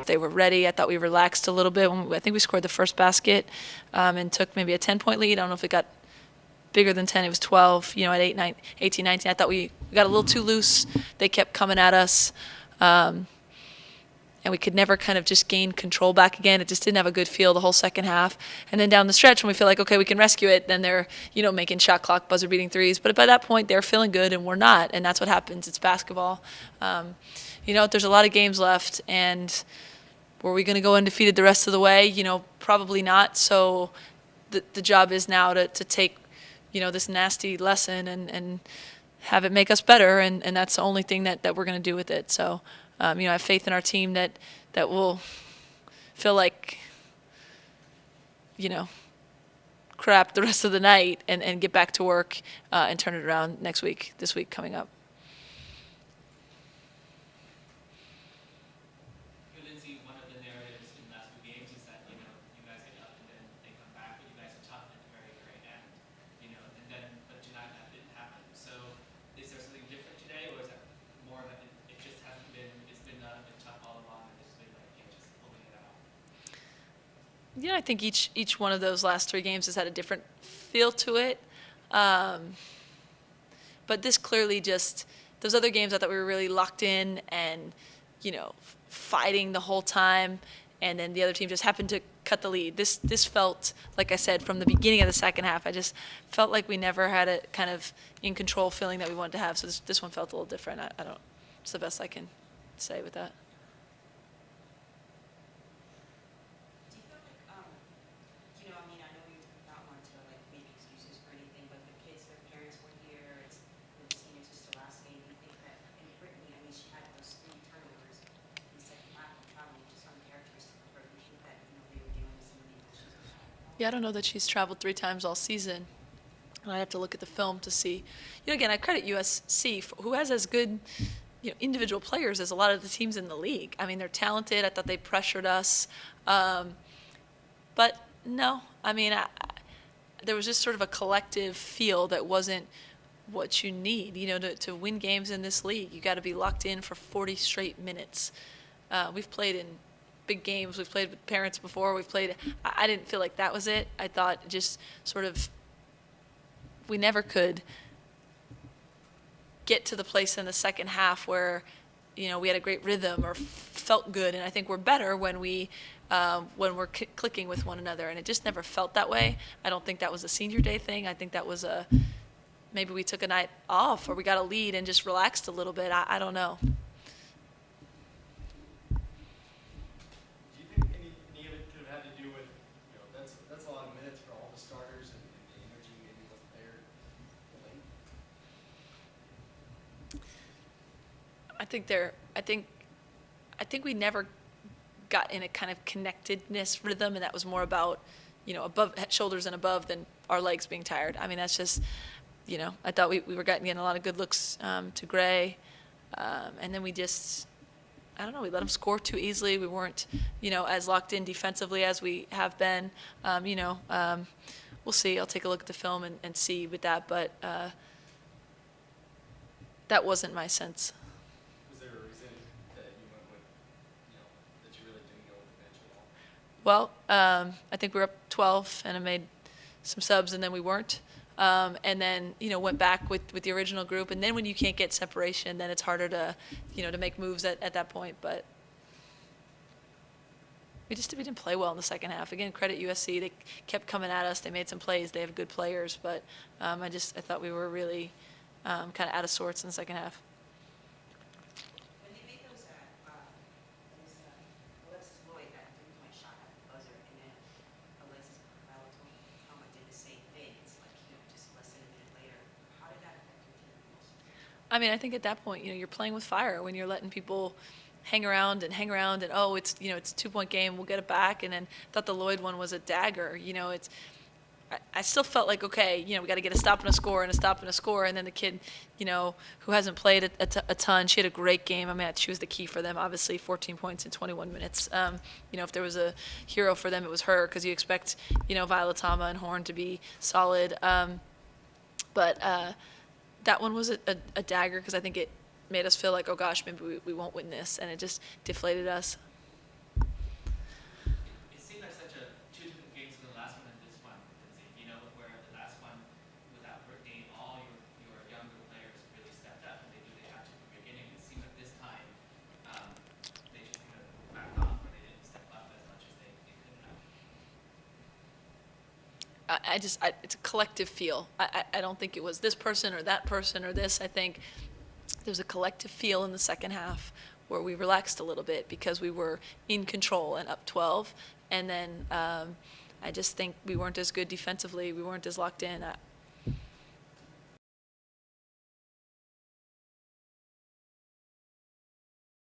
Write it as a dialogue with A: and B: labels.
A: they were ready. I thought we relaxed a little bit. I think we scored the first basket and took maybe a 10-point lead. I don't know if it got bigger than 10. It was 12, at 18, 19. I thought we got a little too loose. They kept coming at us. And we could never kind of just gain control back again. It just didn't have a good feel the whole second half. And then down the stretch, when we feel like, okay, we can rescue it, then they're, making shot clock buzzer-beating threes. But by that point, they're feeling good, and we're not. And that's what happens. It's basketball. There's a lot of games left, and were we going to go undefeated the rest of the way? Probably not. So the job is now to take, this nasty lesson and have it make us better, and that's the only thing that we're going to do with it. So, I have faith in our team that will feel like, crap the rest of the night and get back to work and turn it around this week coming up.
B: Lindsay, one of the narratives in the last few games is that, you guys get up and then they come back, but you guys are tough at the very, very end, but tonight that didn't happen. So is there something different today, or is that more that it just hasn't been, it's been tough all along, and it's been like, just pulling it out?
A: Yeah, I think each one of those last 3 games has had a different feel to it. But this clearly those other games I thought we were really locked in and, fighting the whole time, and then the other team just happened to cut the lead. This felt, like I said, from the beginning of the second half, I just felt like we never had a kind of in control feeling that we wanted to have. So this one felt a little different. I don't. It's the best I can say with that.
C: Do you feel like, I know you're not one to make excuses for anything, but the kids, their parents were here. It's the seniors just the last game. Do you think that, and Brittany, she had those 3 turnovers in the second half and traveling, just uncharacteristic of her. Do you think that they were dealing with some of the emotions?
A: Yeah, I don't know that she's traveled 3 times all season. And I have to look at the film to see. Again, I credit USC, who has as good individual players as a lot of the teams in the league. I mean, they're talented. I thought they pressured us. But no, there was just sort of a collective feel that wasn't what you need. To win games in this league, you got to be locked in for 40 straight minutes. We've played in big games. We've played with parents before. I didn't feel like that was it. I thought just sort of we never could get to the place in the second half where, we had a great rhythm or felt good. And I think we're better when we're clicking with one another. And it just never felt that way. I don't think that was a senior day thing. I think that was maybe we took a night off or we got a lead and just relaxed a little bit. I don't know.
D: Do you think any of it could have had to do with, that's a lot of minutes for all the starters and the energy maybe wasn't there late?
A: I think we never got in a kind of connectedness rhythm, and that was more about, above shoulders and above than our legs being tired. That's just, I thought we were getting a lot of good looks to Gray, and then we just, I don't know, we let them score too easily. We weren't, as locked in defensively as we have been. We'll see. I'll take a look at the film and see with that, but that wasn't my sense.
D: Was there a reason that you went with, that you really didn't go with the bench at all?
A: Well, I think we were up 12, and I made some subs, and then we weren't. And then, went back with the original group. And then when you can't get separation, then it's harder to, to make moves at that point. But we didn't play well in the second half. Again, credit USC. They kept coming at us. They made some plays. They have good players. But I thought we were really kind of out of sorts in the second half.
C: When they made those, Alexis Lloyd, that 3-point shot at the buzzer, and then Alexis Gottlieb did the same thing. It's like, just less than a minute later. How did that affect your team the most?
A: I think at that point, you're playing with fire when you're letting people hang around, and oh, it's it's a 2-point game, we'll get it back. And then I thought the Lloyd one was a dagger. I still felt like, okay, we got to get a stop and a score and a stop and a score. And then the kid, who hasn't played a ton, she had a great game. She was the key for them, obviously, 14 points in 21 minutes. If there was a hero for them, it was her, because you expect, Violet Tama and Horn to be solid. But that one was a dagger, because I think it made us feel like, oh gosh, maybe we won't win this, and it just deflated us.
C: Do
A: it's a collective feel. I don't think it was this person or that person or this. I think there's a collective feel in the second half where we relaxed a little bit because we were in control and up 12. And then I just think we weren't as good defensively. We weren't as locked in.